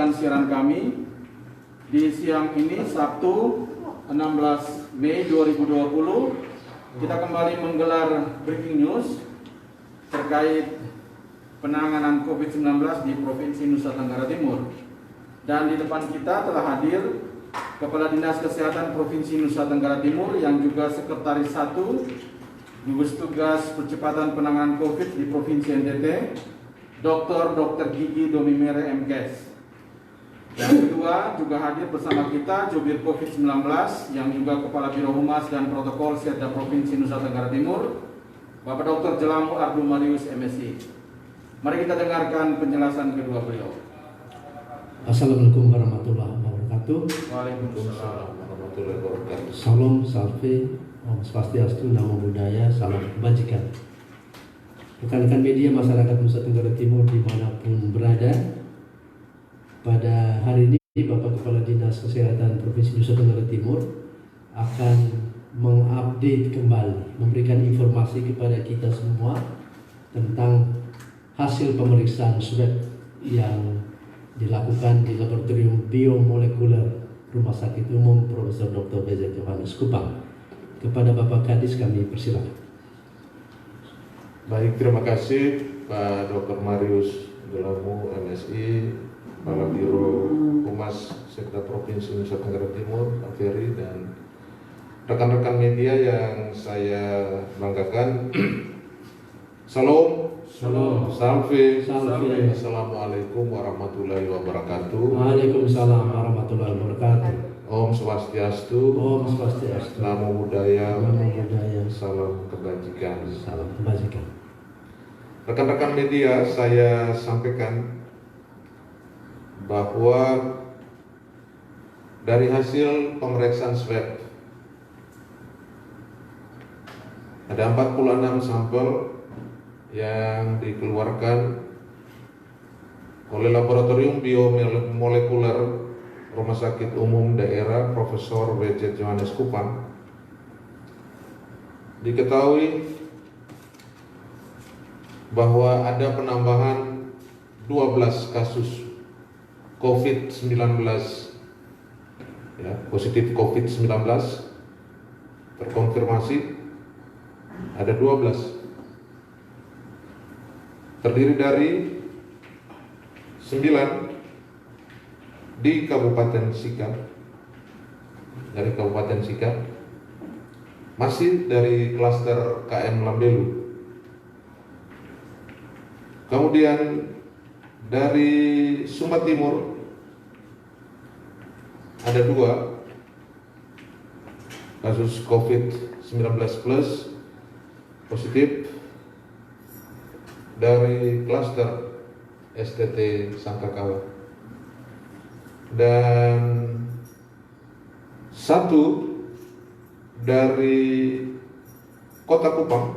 melanjutkan siaran kami di siang ini Sabtu 16 Mei 2020. Kita kembali menggelar breaking news terkait penanganan COVID-19 di Provinsi Nusa Tenggara Timur. Dan di depan kita telah hadir Kepala Dinas Kesehatan Provinsi Nusa Tenggara Timur yang juga Sekretaris 1 Gugus Tugas Percepatan Penanganan COVID di Provinsi NTT, Dr. Gigi Domimere MKes. Yang kedua juga hadir bersama kita Jubir COVID-19 yang juga Kepala Biro Humas dan Protokol Setda Provinsi Nusa Tenggara Timur, Bapak Dr. Jelamu Ardu Marius MSI. Mari kita dengarkan penjelasan kedua beliau. Assalamualaikum warahmatullahi wabarakatuh. Waalaikumsalam warahmatullahi wabarakatuh. Salam, salve, Om Swastiastu, Namo Buddhaya, salam kebajikan. Rekan-rekan media masyarakat Nusa Tenggara Timur dimanapun berada, pada hari ini Bapak Kepala Dinas Kesehatan Provinsi Nusa Tenggara Timur akan mengupdate kembali, memberikan informasi kepada kita semua tentang hasil pemeriksaan swab yang dilakukan di Laboratorium Biomolekuler Rumah Sakit Umum Profesor Dr. B.J. Johannes Kupang. Kepada Bapak Kadis kami persilakan. Baik, terima kasih Pak Dr. Marius Jelamu MSI, Kepala Biro Humas Setda Provinsi Nusa Tenggara Timur, Pak Ferry, dan rekan-rekan media yang saya banggakan. Salam, salve, assalamualaikum warahmatullahi wabarakatuh. Waalaikumsalam warahmatullahi wabarakatuh. Om Swastiastu, Om Swastiastu, Namo Buddhaya, salam kebajikan. salam kebajikan. Rekan-rekan media, saya sampaikan bahwa dari hasil pemeriksaan swab ada 46 sampel yang dikeluarkan oleh Laboratorium Biomolekuler Rumah Sakit Umum Daerah Profesor B.J. Johannes Kupang. Diketahui bahwa ada penambahan 12 kasus COVID-19, ya, positif COVID-19 terkonfirmasi ada 12, terdiri dari 9 di Kabupaten Sika, dari Kabupaten Sika, masih dari klaster KM Lambelu. Kemudian dari Sumba Timur ada 2 kasus COVID-19 plus positif dari klaster STT Sangkakala, dan 1 dari Kota Kupang,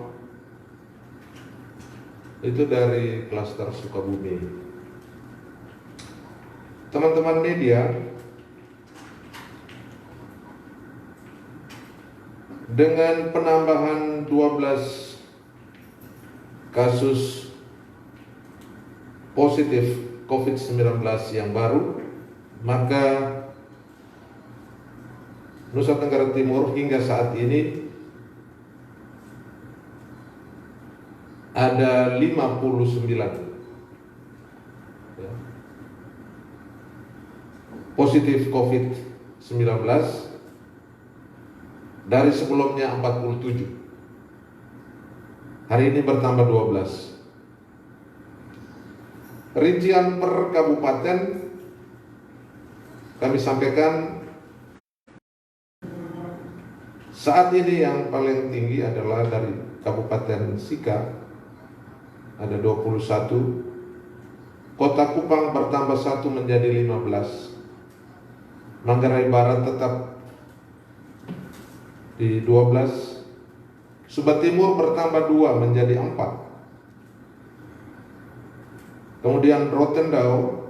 itu dari klaster Sukabumi. Teman-teman media, dengan penambahan 12 kasus positif COVID-19 yang baru, maka Nusa Tenggara Timur hingga saat ini ada 59 positif COVID-19 dari sebelumnya 47. Hari ini bertambah 12. Rincian per kabupaten kami sampaikan saat ini yang paling tinggi adalah dari Kabupaten Sika, ada 21. Kota Kupang bertambah 1 menjadi 15. Manggarai Barat tetap di 12. Sumba Timur bertambah 2 menjadi 4. Kemudian Rotendao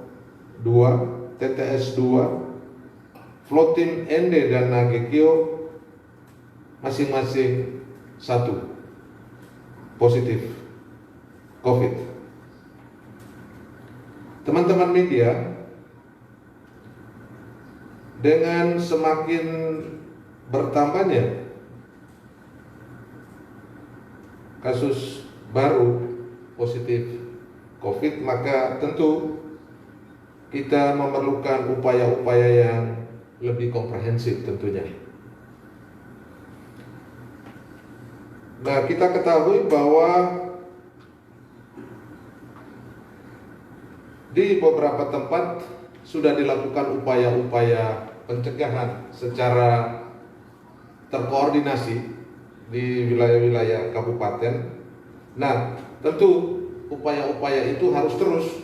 2, TTS 2, Flotim Ende dan Nagekio masing-masing 1 positif COVID. Teman-teman media, dengan semakin bertambahnya kasus baru positif COVID, maka tentu kita memerlukan upaya-upaya yang lebih komprehensif tentunya. Nah, kita ketahui bahwa di beberapa tempat sudah dilakukan upaya-upaya pencegahan secara terkoordinasi di wilayah-wilayah kabupaten. Nah, tentu upaya-upaya itu harus terus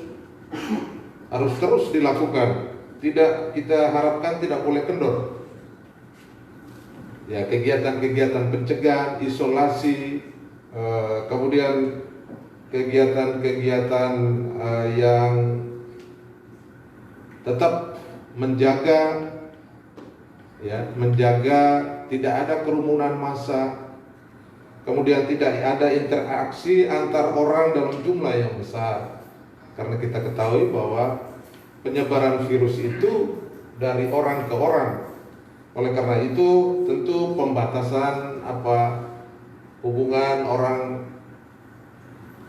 dilakukan. Kita harapkan tidak boleh kendor. Ya, kegiatan-kegiatan pencegahan, isolasi, kemudian kegiatan-kegiatan yang tetap menjaga tidak ada kerumunan massa. Kemudian tidak ada interaksi antar orang dalam jumlah yang besar. Karena kita ketahui bahwa penyebaran virus itu dari orang ke orang. Oleh karena itu tentu pembatasan hubungan orang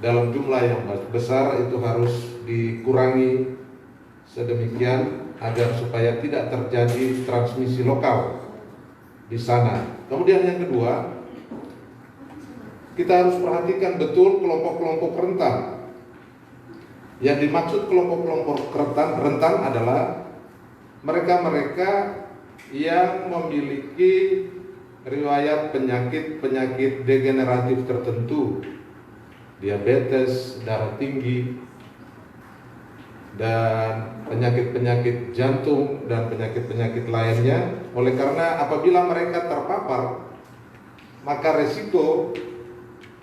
dalam jumlah yang besar itu harus dikurangi sedemikian agar supaya tidak terjadi transmisi lokal di sana. Kemudian yang kedua, kita harus perhatikan betul kelompok-kelompok rentan. Yang dimaksud kelompok-kelompok rentan adalah mereka-mereka yang memiliki riwayat penyakit degeneratif tertentu, diabetes, darah tinggi, dan penyakit-penyakit jantung dan penyakit-penyakit lainnya. Oleh karena apabila mereka terpapar, maka resiko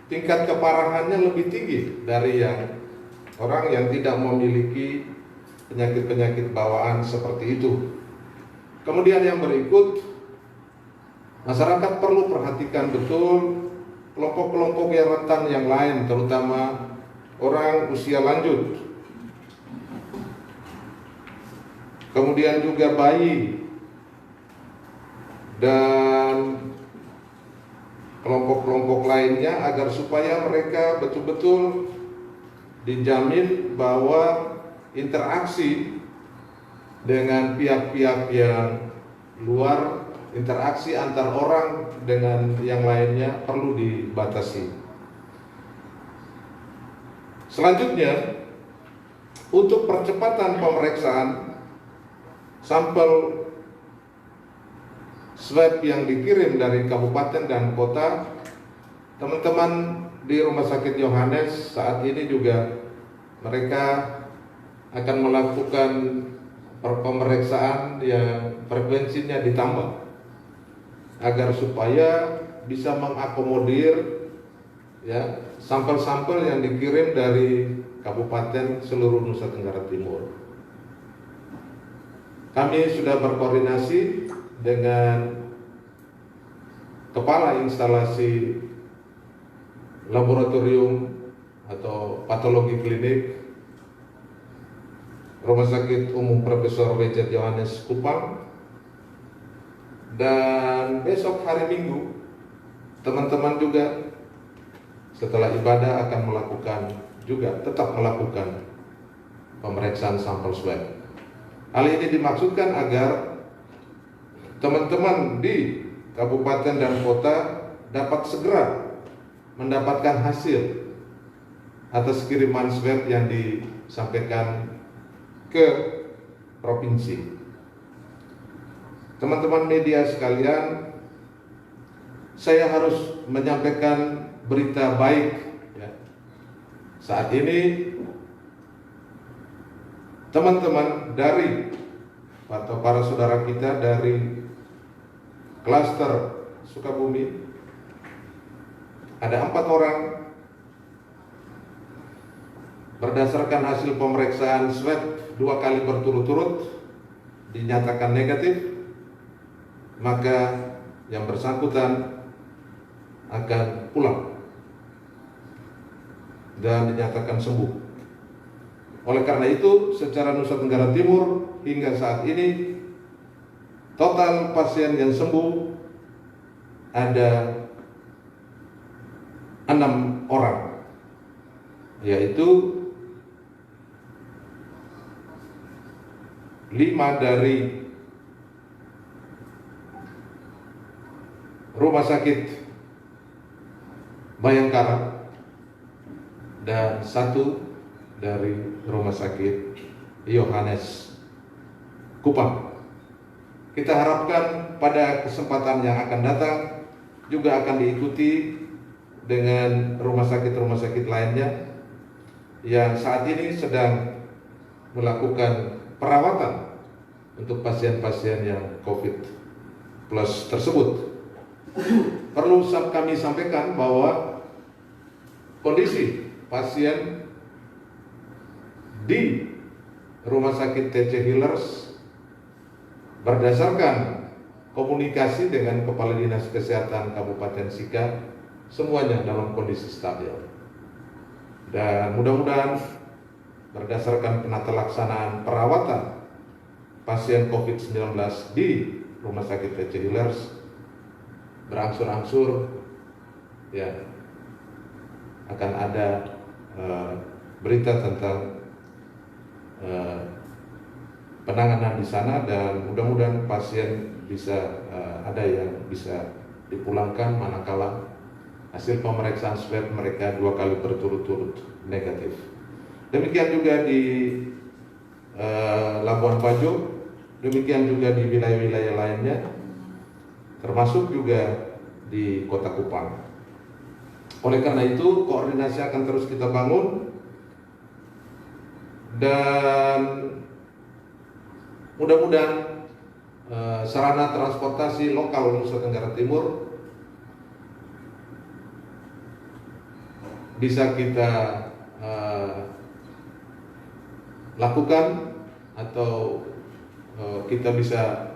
tingkat keparahannya lebih tinggi dari orang yang tidak memiliki penyakit-penyakit bawaan seperti itu. Kemudian yang berikut, masyarakat perlu perhatikan betul kelompok-kelompok yang rentan yang lain, terutama orang usia lanjut, kemudian juga bayi, dan kelompok-kelompok lainnya, agar supaya mereka betul-betul dijamin bahwa interaksi dengan pihak-pihak yang luar, interaksi antar orang dengan yang lainnya perlu dibatasi. Selanjutnya, untuk percepatan pemeriksaan sampel swab yang dikirim dari kabupaten dan kota, teman-teman di Rumah Sakit Yohanes saat ini juga mereka akan melakukan pemeriksaan yang frekuensinya ditambah agar supaya bisa mengakomodir sampel-sampel yang dikirim dari kabupaten seluruh Nusa Tenggara Timur. Kami sudah berkoordinasi dengan kepala instalasi laboratorium atau patologi klinik Rumah Sakit Umum Profesor Richard Yohanes Kupang, dan besok hari Minggu teman-teman juga setelah ibadah akan tetap melakukan pemeriksaan sampel swab. Hal ini dimaksudkan agar teman-teman di kabupaten dan kota dapat segera mendapatkan hasil atas kiriman swab yang disampaikan ke provinsi. Teman-teman media sekalian, saya harus menyampaikan berita baik. Saat ini teman-teman dari atau para saudara kita dari klaster Sukabumi, ada 4 orang berdasarkan hasil pemeriksaan swab 2 kali berturut-turut dinyatakan negatif, maka yang bersangkutan akan pulang dan dinyatakan sembuh. Oleh karena itu, secara Nusa Tenggara Timur hingga saat ini Total pasien yang sembuh ada 6 orang, yaitu 5 dari Rumah Sakit Bayangkara dan 1 dari Rumah Sakit Yohanes Kupang. Kita harapkan pada kesempatan yang akan datang juga akan diikuti dengan rumah sakit lainnya yang saat ini sedang melakukan perawatan untuk pasien-pasien yang COVID plus tersebut. Perlu kami sampaikan bahwa kondisi pasien di Rumah Sakit TC Healers berdasarkan komunikasi dengan Kepala Dinas Kesehatan Kabupaten Sika, semuanya dalam kondisi stabil. Dan mudah-mudahan berdasarkan penata laksanaan perawatan pasien COVID-19 di Rumah Sakit TC Healers, berangsur-angsur ya akan ada berita tentang penanganan di sana, dan mudah-mudahan pasien bisa ada yang bisa dipulangkan manakala hasil pemeriksaan swab mereka 2 kali berturut-turut negatif. Demikian juga di Labuan Bajo, demikian juga di wilayah-wilayah lainnya, termasuk juga di Kota Kupang. Oleh karena itu, koordinasi akan terus kita bangun, dan mudah-mudahan sarana transportasi lokal Nusa Tenggara Timur bisa kita lakukan, atau kita bisa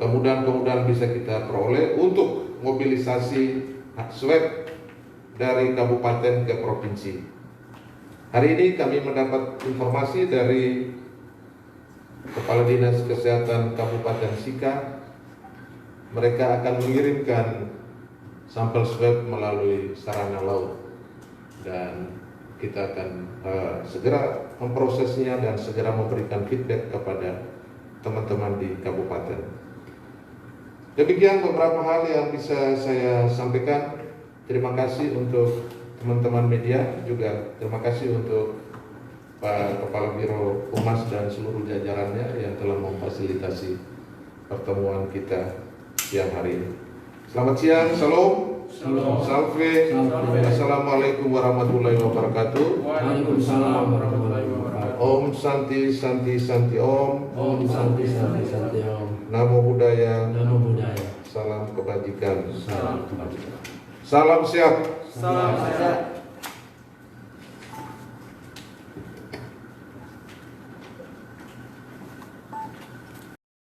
kemudahan bisa kita peroleh untuk mobilisasi hak swab dari kabupaten ke provinsi. Hari ini kami mendapat informasi dari Kepala Dinas Kesehatan Kabupaten Sika, mereka akan mengirimkan sampel swab melalui sarana laut, dan kita akan segera memprosesnya dan segera memberikan feedback kepada teman-teman di kabupaten. Demikian beberapa hal yang bisa saya sampaikan. Terima kasih untuk teman-teman media, juga terima kasih untuk Pak Kepala Biro Humas dan seluruh jajarannya yang telah memfasilitasi pertemuan kita siang hari ini. Selamat siang, salam, salve, assalamualaikum warahmatullahi wabarakatuh. Waalaikumsalam warahmatullahi wabarakatuh. Om Santi Santi Santi Om. Om Santi Santi Santi Om. Namo Buddhaya. Namo Buddhaya. Salam kebajikan. Salam kebajikan. Salam sehat. Salam sehat.